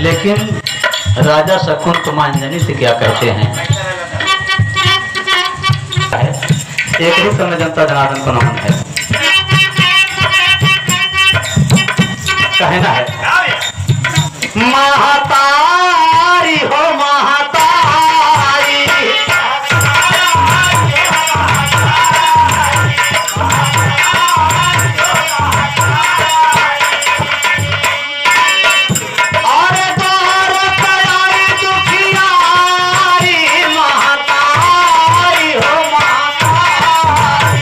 लेकिन राजा शकुन तो मां अंजनी से क्या कहते हैं? एक ही समय जनता जनार्दन को नमन है, कहना है महातारी हो महातारी, और द्वार तैयारी दुखियारी, महातारी हो महातारी।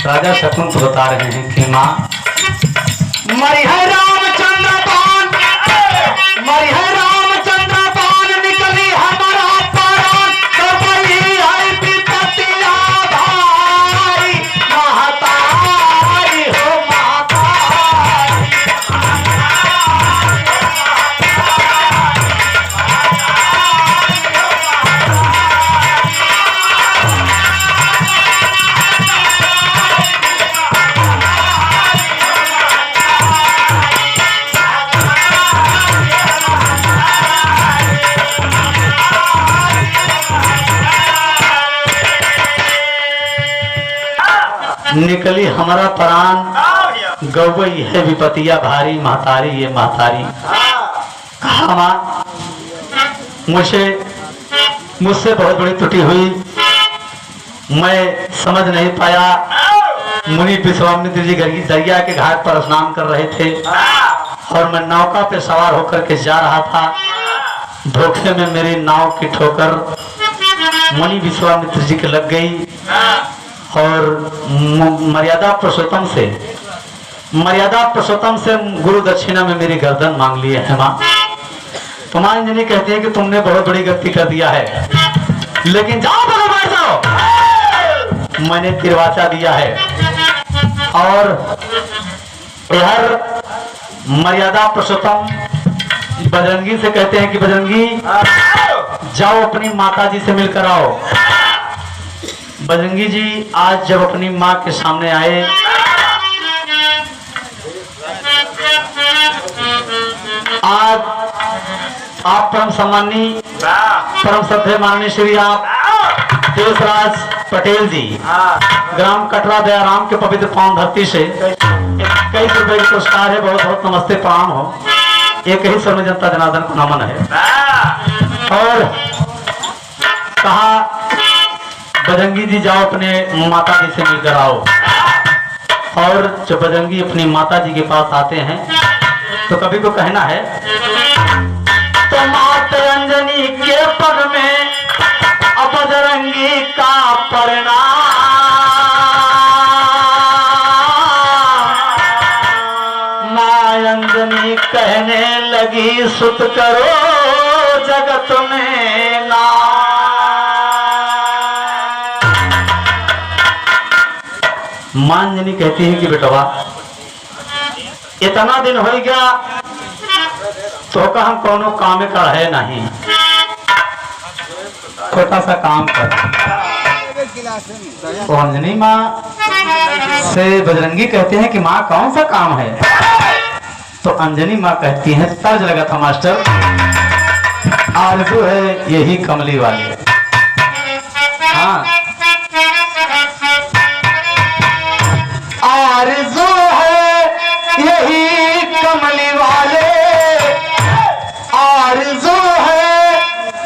राजा शकुन तो बता रहे हैं कि माँ मरी है रामचंद्र पान, मरी है रामचंद्र पान, निकली हमारा प्राण, तो बड़ी है विपत्तिया भारी, महातारी हो महातारी। निकली हमारा प्राण, गौवई है विपतिया भारी, महतारी ये महतारी। कहा माँ मुझसे बहुत बड़ी त्रुटि हुई, मैं समझ नहीं पाया। मुनि विश्वामित्र जी दरिया के घाट पर स्नान कर रहे थे और मैं नौका पे सवार होकर के जा रहा था। धोखे में मेरी नाव की ठोकर मुनि विश्वामित्र जी के लग गई और मर्यादा पुरुषोत्तम से गुरु दक्षिणा में मेरी गर्दन मांग लिए है माँ। तो मां अंजनी कहती है कि तुमने बहुत बड़ी गलती कर दिया है, लेकिन जाओ बगल बैठ जाओ, मैंने तिरवाचा दिया है। और यार मर्यादा पुरुषोत्तम बजरंगी से कहते हैं कि बजरंगी जाओ अपनी माता जी से मिलकर आओ। बजरंगी जी आज जब अपनी माँ के सामने आए, आज आप परम सम्मानी परम सभ्य माननीय श्री आप देशराज पटेल जी ग्राम कटरा दयाराम के पवित्र पावन धरती से 21 रुपए के पुरस्कार है। बहुत बहुत नमस्ते प्रणाम हो। एक ही स्वर्ण जनता जनार्दन को नमन है। और कहा बजरंगी जी जाओ अपने माता जी से मिलकर आओ। और जब बजरंगी अपनी माता जी के पास आते हैं तो कभी को कहना है तो माता अंजनी के पग में अब बजरंगी का प्रणाम, मां अंजनी कहने लगी सुत करो जगत में नाम। मां अंजनी कहती है कि बेटवा इतना दिन हो गया तो का हम कोनो काम कर है नहीं, छोटा सा काम कर। तो अंजनी माँ से बजरंगी कहते हैं कि माँ कौन सा काम है? तो अंजनी माँ कहती है, तर्ज लगा था मास्टर, आरज़ू है यही कमली वाली। हाँ आरज़ू है यही कमली वाले, आरज़ू है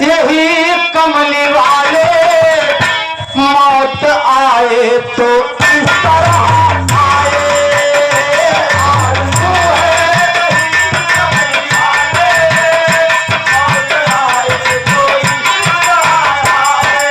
यही कमली वाले, मौत आए तो इस तरह आए। आरज़ू है यही कमली वाले, मौत आए तो इस तरह आए।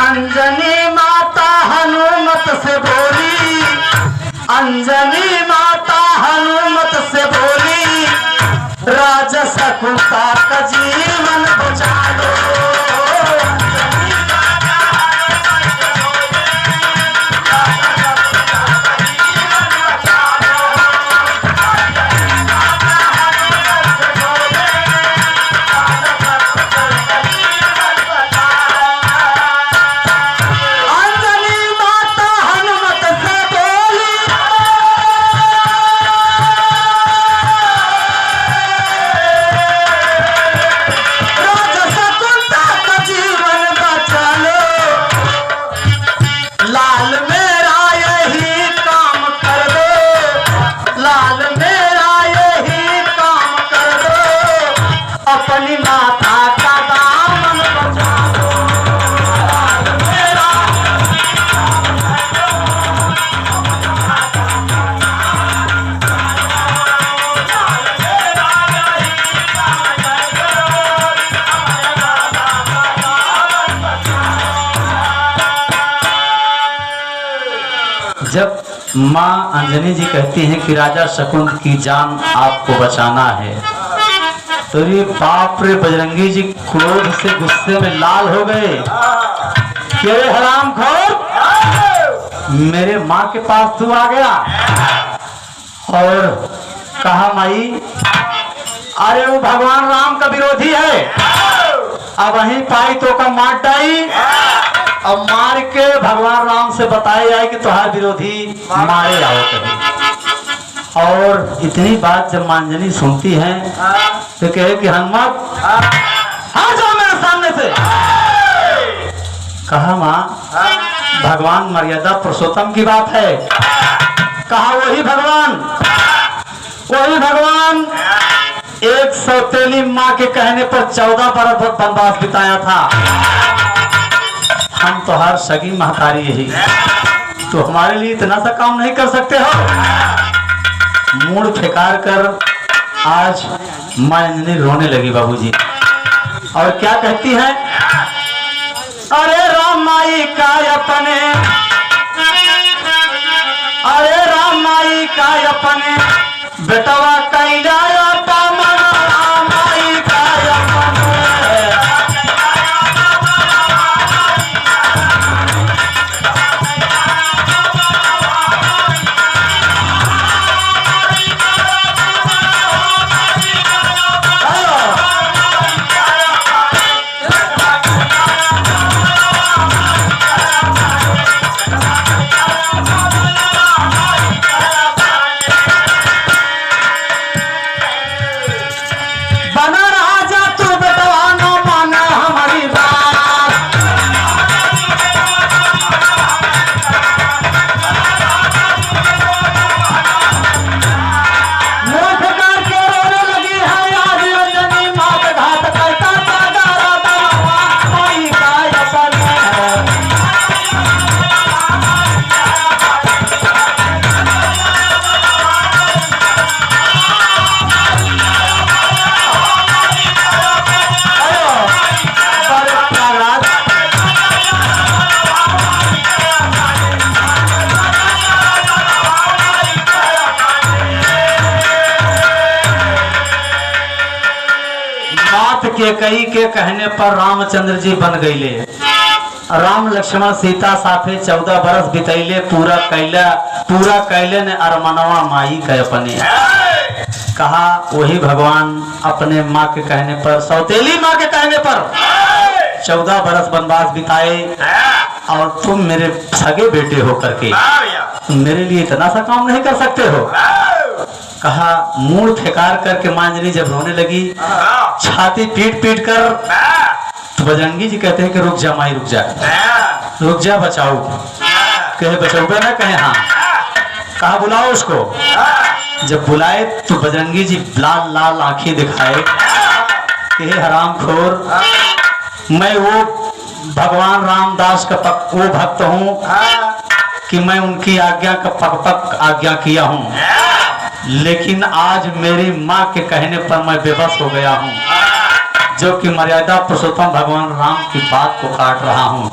अंजनी माता हनुमत से बोली, अंजनी माता हनुमत से बोली, राजा शकुंतला का जीवन बचा लो। जब माँ अंजनी जी कहती हैं कि राजा शकुंत की जान आपको बचाना है, तो ये बाप रे बजरंगी जी क्रोध से गुस्से में लाल हो गए। के हरामखोर, मेरे माँ के पास तू आ गया और कहा माई अरे वो भगवान राम का विरोधी है, अब वहीं पाई तो का मार डाई, अब मार के भगवान राम से बताया जाए कि तुम्हारे विरोधी मारे आओ कभी। और इतनी बात जब अंजनी सुनती है तो कहे कि हनुमत हाँ जाओ मेरे सामने से। कहा माँ भगवान मर्यादा पुरुषोत्तम की बात है। कहा वही भगवान एक सौतेली माँ के कहने पर 14 बरस वनवास बिताया था। हम तो हर सगी महतारी यही, तो हमारे लिए इतना सा काम नहीं कर सकते हो। मूड फेकार कर आज माँ अंजनी रोने लगी बाबूजी, और क्या कहती है, अरे राम माई का अपने, अरे राम माई का अपने बेटवा कैला पामन, राम माई का अपने। के कई के कहने पर रामचंद्र जी बन गईले। राम लक्ष्मण सीता साथे 14 बरस बितैले, पूरा कैले ने अरमनवा माई के अपने। कहा वही भगवान अपने माँ के कहने पर, सौतेली माँ के कहने पर 14 बरस वनवास बिताए, और तुम मेरे सगे बेटे हो करके मेरे लिए इतना सा काम नहीं कर सकते हो। कहा मूड फेकार करके माँ अंजनी जब रोने लगी, छाती पीट पीट कर, तो बजरंगी जी कहते हैं कि रुक जा माई, रुक जा बचाओ। कहे बचाओगे ना, कहे हाँ। कहा बुलाओ उसको। जब बुलाए तो बजरंगी जी लाल लाल आंखें दिखाए कि हे हरामखोर, मैं वो भगवान रामदास का वो भक्त हूँ कि मैं उनकी आज्ञा का पक आज्ञा किया हूँ, लेकिन आज मेरी माँ के कहने पर मैं बेबस हो गया हूँ, जो कि मर्यादा पुरुषोत्तम भगवान राम की बात को काट रहा हूँ।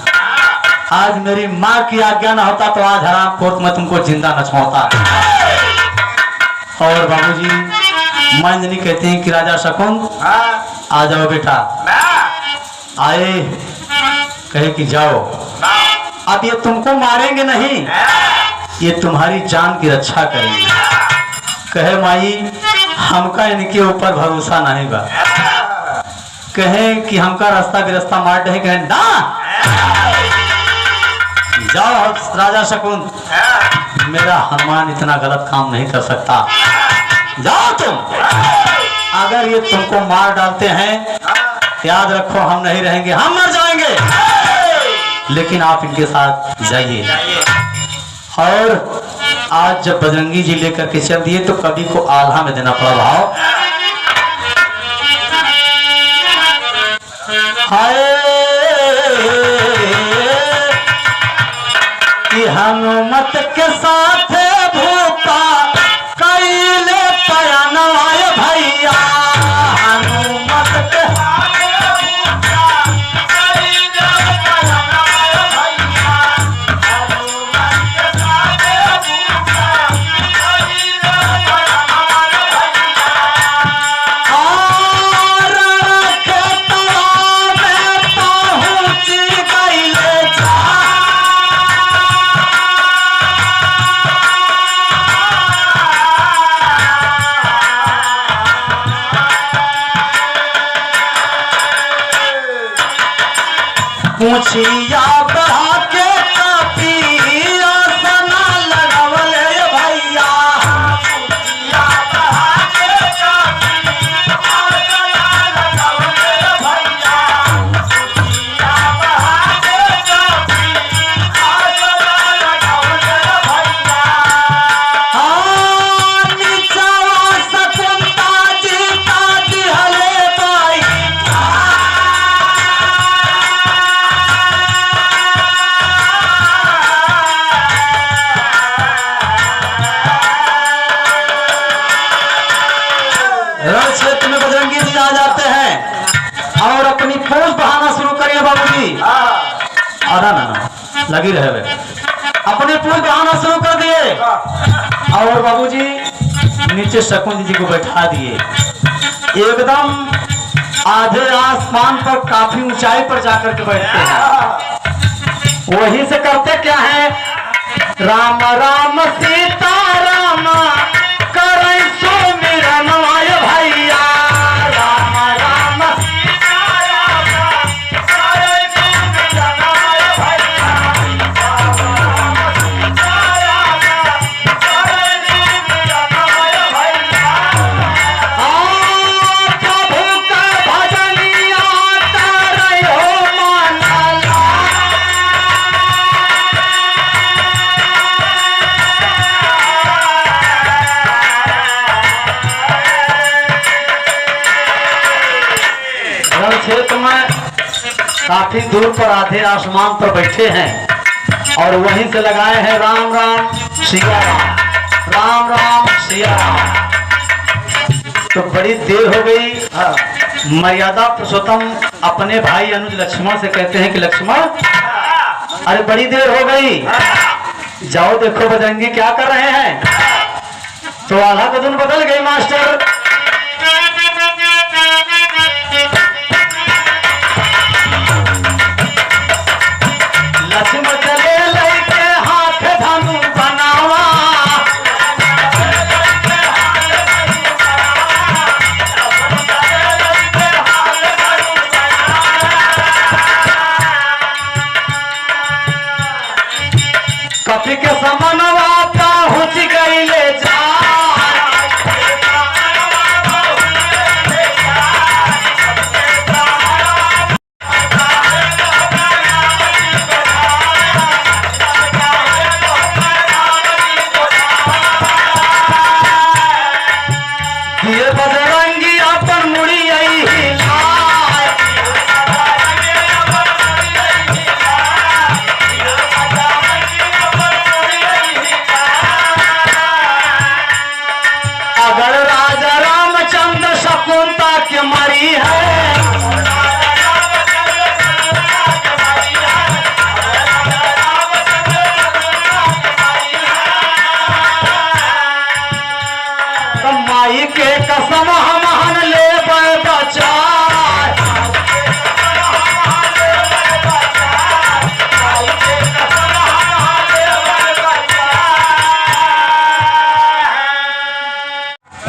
आज मेरी माँ की आज्ञा ना होता तो आज हराम खोर मैं तुमको जिंदा न छोड़ता। और बाबूजी मंजनी कहते हैं कि राजा शकुन आ जाओ बेटा। आए कहे कि जाओ, अब ये तुमको मारेंगे नहीं, ये तुम्हारी जान की रक्षा करेंगे। कहे माई हमका इनके ऊपर भरोसा नहीं बा। कहे कि हमका रास्ता बिरस्ता मार दे। कहे ना जाओ राजा शकुन, मेरा हनुमान इतना गलत काम नहीं कर सकता। जाओ तुम, अगर ये तुमको मार डालते हैं याद रखो हम नहीं रहेंगे, हम मर जाएंगे, लेकिन आप इनके साथ जाइए। और आज जब बजरंगी जी लेकर के चल दिए तो कवि को आल्हा में देना पड़ा भाव। हाय कि हनुमत के साथ भूपा कैले पयनवाय भैया। हनुमत के पूछिया बढ़ा के काफी आसना लगवले भैया। पूछिया बढ़ा के काफी आसना लगवले भैया। पूछिया बढ़ा के काफी आसना लगवले भैया। निचवा सकुंता जी का दिहले भाई। रण क्षेत्र में बजरंगी जी आ जाते हैं और अपनी फौज बहाना शुरू करिए बाबूजी। आधा ना लगी रहे वे, अपनी फौज बहाना शुरू कर दिए और बाबूजी नीचे शकुन जी को बैठा दिए। एकदम आधे आसमान पर काफी ऊंचाई पर जाकर के बैठते हैं। वहीं से करते क्या है, राम राम सीता राम करे सो मेरा नवाय भैया। राम राम सीता राम करे सो मेरा नवाय भैया। राम सीता राम करे सो मेरा नवाय भैया। प्रभु का भजनिया तारे हो मानला। रण क्षेत्र में काफी दूर पर आधे आसमान पर बैठे हैं और वहीं से लगाए हैं राम राम सिया राम, राम राम सिया राम। तो बड़ी देर हो गई। मर्यादा पुरुषोत्तम अपने भाई अनुज लक्ष्मण से कहते हैं कि लक्ष्मण अरे बड़ी देर हो गई, जाओ देखो बजरंगी क्या कर रहे हैं। तो आल्हा का धुन बदल गई मास्टर। लक्ष्मण चले लइके हाथ धनु बनावा। कपि के समनवा पहुँच गईले जा।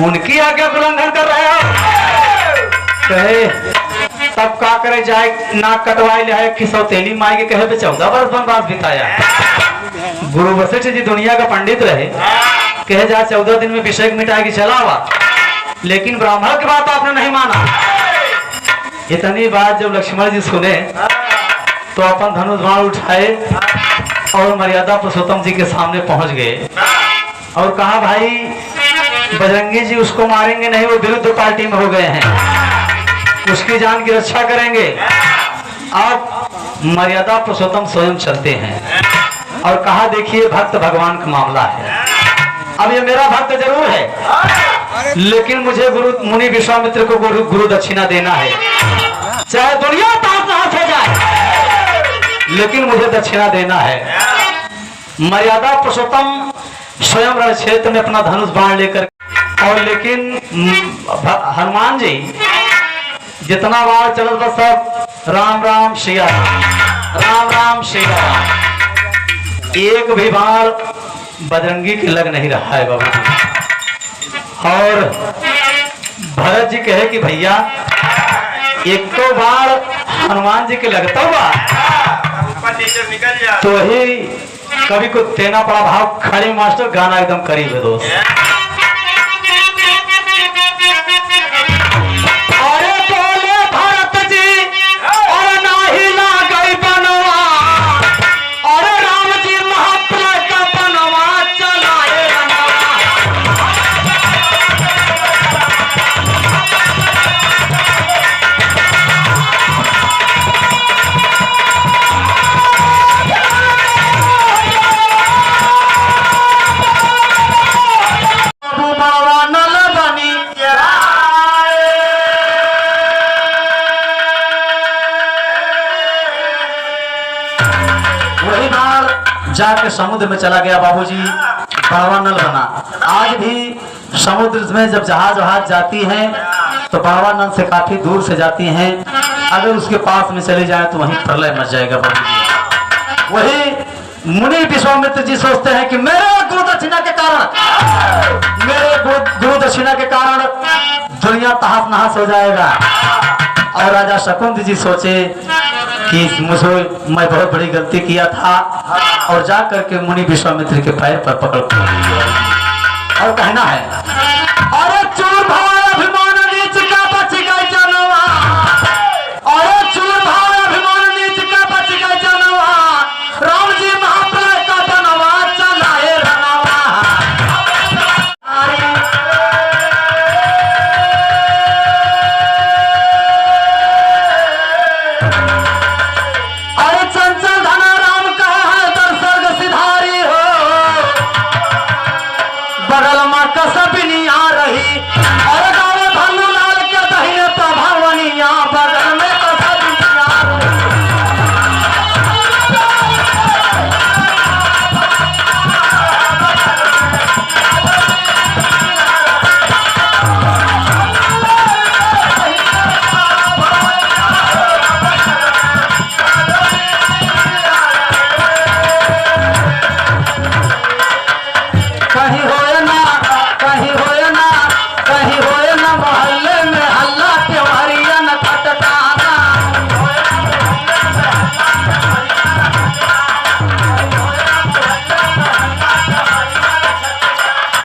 उनकी आज्ञा उल्लंघन कर रहे हो। कहे तब का करे जाए, नाक कटवाई ले कि सौतेली माई के कहे पे 14 वर्ष वनवास बिताया। गुरु वशिष्ठ जी दुनिया का पंडित रहे, कहे जा 14 दिन में अभिषेक मिटाएगी चलावा, लेकिन ब्राह्मण की बात आपने नहीं माना। इतनी बात जब लक्ष्मण जी सुने तो अपन धनुष बाण उठाए और मर्यादा पुरुषोत्तम जी के सामने पहुंच गए और कहा भाई बजरंगी जी उसको मारेंगे नहीं, वो विरुद्ध पार्टी में हो गए हैं, उसकी जान की रक्षा करेंगे। अब मर्यादा पुरुषोत्तम स्वयं चलते हैं और कहा देखिए भक्त भगवान का मामला है, अब ये मेरा भक्त जरूर है लेकिन मुझे गुरु मुनि विश्वामित्र को गुरु दक्षिणा देना है, चाहे दुनिया ताश हो जाए लेकिन मुझे दक्षिणा देना है। मर्यादा पुरुषोत्तम स्वयं रण क्षेत्र में अपना धनुष बाण लेकर और लेकिन हनुमान जी जितना बाण चल बस सब राम राम सिया राम राम सिया, एक भी बाण बजरंगी के लग नहीं रहा है बाबू। और भरत जी कहे कि भैया एक तो बाण हनुमान जी के लगता हुआ तो ही कभी को देना पड़ा भाव। खड़े मास्टर गाना एकदम करीब है दोस्त। अरे बोले भरत जी और नाही ना गई बनवा, अरे राम जी महाप्रलय का बनवा चलाए जाके समुद्र में चला गया बाबूजी, बड़वा नल बना। आज भी समुद्र में जब जहाज वहाज जाती हैं तो बड़वा नल से काफी दूर से जाती हैं, अगर उसके पास में चले जाए तो वहीं प्रलय मच जाएगा बाबूजी। वही मुनि विश्वामित्र जी सोचते हैं कि मेरे गुरु दक्षिणा के कारण, मेरे गुरु दक्षिणा के कारण दुनिया तहस नहस हो जाएगा। और राजा शकुंत जी सोचे कि मुझे मैं बहुत बड़ी गलती किया था और जा करके मुनि विश्वामित्र के पैर पर पकड़ और कहना है और